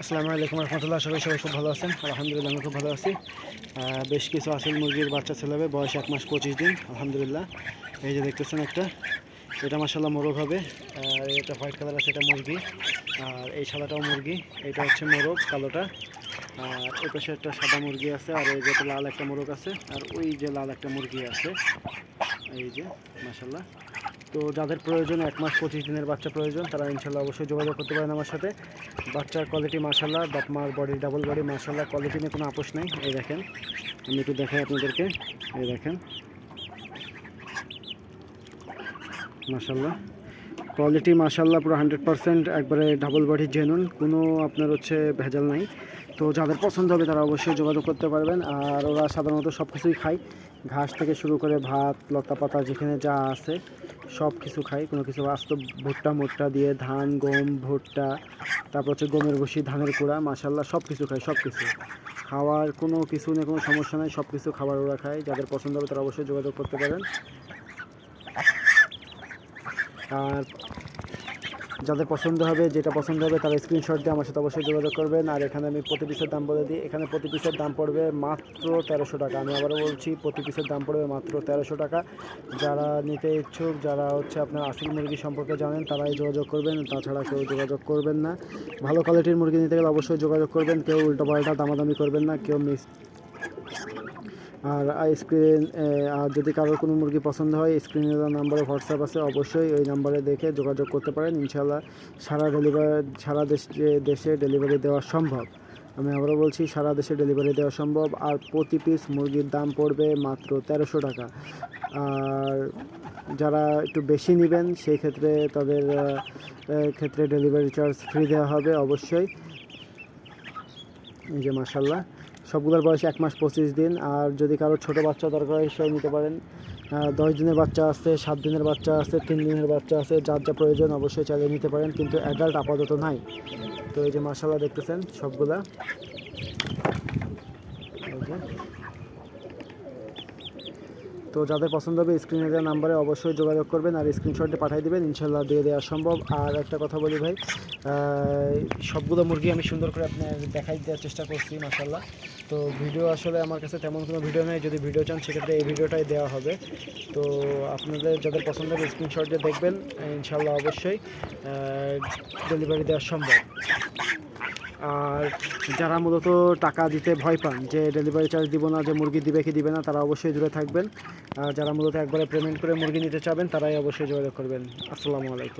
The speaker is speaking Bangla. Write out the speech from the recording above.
আসসালামু আলাইকুম রহমতুল্লাহ। সবাই খুব ভালো আছেন? আলহামদুলিল্লাহ আমি খুব ভালো আছি। বেশ কিছু আসল মুরগির বাচ্চা ছেলে হবে, বয়স 1 মাস 25 দিন। আলহামদুলিল্লাহ এই যে দেখতেছেন একটা, এটা মাশাআল্লাহ মোরগ হবে। আর এটা হোয়াইট কালার আছে, এটা মুরগি। আর এই সাদাটাও মুরগি, এটা হচ্ছে মোরগ কালোটা। আর ওই পাশে একটা সাদা মুরগি আছে, আর এই যে লাল একটা মোরগ আছে, আর ওই যে লাল একটা মুরগি আছে। এই যে মাশাআল্লাহ। তো যাদের প্রয়োজন 1 মাস 25 দিনের বাচ্চা প্রয়োজন, তারা ইনশাল্লাহ অবশ্যই যোগাযোগ করতে পারেন আমার সাথে। বাচ্চার কোয়ালিটি মাশাআল্লাহ, বাপ মার বডি ডাবল বডি মাশাআল্লাহ, কোয়ালিটি নিয়ে কোনো আপোষ নেই। এই দেখেন, আমি একটু দেখাই আপনাদেরকে। এই দেখেন মাশাআল্লাহ, কোয়ালিটি মাশাআল্লাহ পুরো 100% একবারে ডাবল বডি জেনুইন, কোনো আপনার হচ্ছে ভেজাল নাই। তো যাদের পছন্দ হবে তারা অবশ্যই যোগাযোগ করতে পারবেন। আর ওরা সাধারণত সব কিছুই খায়, ঘাস থেকে শুরু করে ভাত লতা পাতা যেখানে যা আছে সব কিছু খায়, কোনো কিছু বাস্তব ভুট্টা মুট্টা দিয়ে, ধান গম ভুট্টা, তারপর হচ্ছে গমের ভুসি ধানের কুড়া মাশাআল্লাহ সব কিছু খায়। সব কিছু খাওয়ার কোনো কিছু নিয়ে কোনো সমস্যা নেই, সব কিছু খাবার ওরা খায়। যাদের পছন্দ হবে তারা অবশ্যই যোগাযোগ করতে পারেন। আর যাদের পছন্দ হবে, যেটা পছন্দ হবে তারা স্ক্রিনশট দিয়ে আমার সাথে অবশ্যই যোগাযোগ করবেন। আর এখানে আমি প্রতি পিসের দাম বলে দিই, এখানে প্রতি পিসের দাম পড়বে মাত্র 1300 টাকা। আমি আবারও বলছি, প্রতি পিসের দাম পড়বে মাত্র 1300 টাকা। যারা নিতে ইচ্ছুক, যারা হচ্ছে আপনার আসল মুরগি সম্পর্কে জানেন, তারাই যোগাযোগ করবেন, তাছাড়া কেউ যোগাযোগ করবেন না। ভালো কোয়ালিটির মুরগি নিতে গেলে অবশ্যই যোগাযোগ করবেন, কেউ উল্টোপাল্টা দামাদামি করবেন না, কেউ আর আর যদি কারোর কোনো মুরগি পছন্দ হয়, স্ক্রিনে দেওয়া নাম্বারে হোয়াটসঅ্যাপ আছে, অবশ্যই ওই নাম্বারে দেখে যোগাযোগ করতে পারেন। ইনশাআল্লাহ সারা দেশে ডেলিভারি দেওয়া সম্ভব। আমি আবারও বলছি, সারা দেশে ডেলিভারি দেওয়া সম্ভব। আর প্রতি পিস মুরগির দাম পড়বে মাত্র 1300 টাকা। আর যারা একটু বেশি নেবেন সেই ক্ষেত্রে তাদের ক্ষেত্রে ডেলিভারি চার্জ ফ্রি দেওয়া হবে অবশ্যই। এই যে মাশাআল্লাহ, সবগুলোর বয়স 1 মাস 25 দিন। আর যদি কারো ছোটো বাচ্চা দরকার হয় সেও নিতে পারেন। 10 দিনের বাচ্চা আছে, 7 দিনের বাচ্চা আছে, 3 দিনের বাচ্চা আছে, যার যা প্রয়োজন অবশ্যই চালিয়ে নিতে পারেন, কিন্তু অ্যাডাল্ট আপাতত নাই। তো এই যে মাশাআল্লাহ দেখতেছেন সবগুলা। তো যাদের পছন্দ হবে স্ক্রিনে দেওয়া নাম্বারে অবশ্যই যোগাযোগ করবেন, আর স্ক্রিনশটে পাঠিয়ে দেবেন, ইনশাল্লাহ দিয়ে দেওয়া সম্ভব। আর একটা কথা বলি ভাই, সবগুলো মুরগি আমি সুন্দর করে আপনার দেখাই দেওয়ার চেষ্টা করছি মাশাল্লাহ। তো ভিডিও আসলে আমার কাছে তেমন কোনো ভিডিও নেই, যদি ভিডিও চান সেক্ষেত্রে এই ভিডিওটাই দেওয়া হবে। তো আপনাদের যাদের পছন্দ হবে স্ক্রিনশট দিয়ে দেখবেন, ইনশাল্লাহ অবশ্যই ডেলিভারি দেওয়া সম্ভব। আর যারা মূলত টাকা দিতে ভয় পান, যে ডেলিভারি চার্জ দিব না, যে মুরগি দিবে কি দিবে না, তারা অবশ্যই দূরে থাকবেন। আর যারা মূলত একবারে পেমেন্ট করে মুরগি নিতে চাবেন তারাই অবশ্যই যোগাযোগ করবেন। আসসালামু আলাইকুম।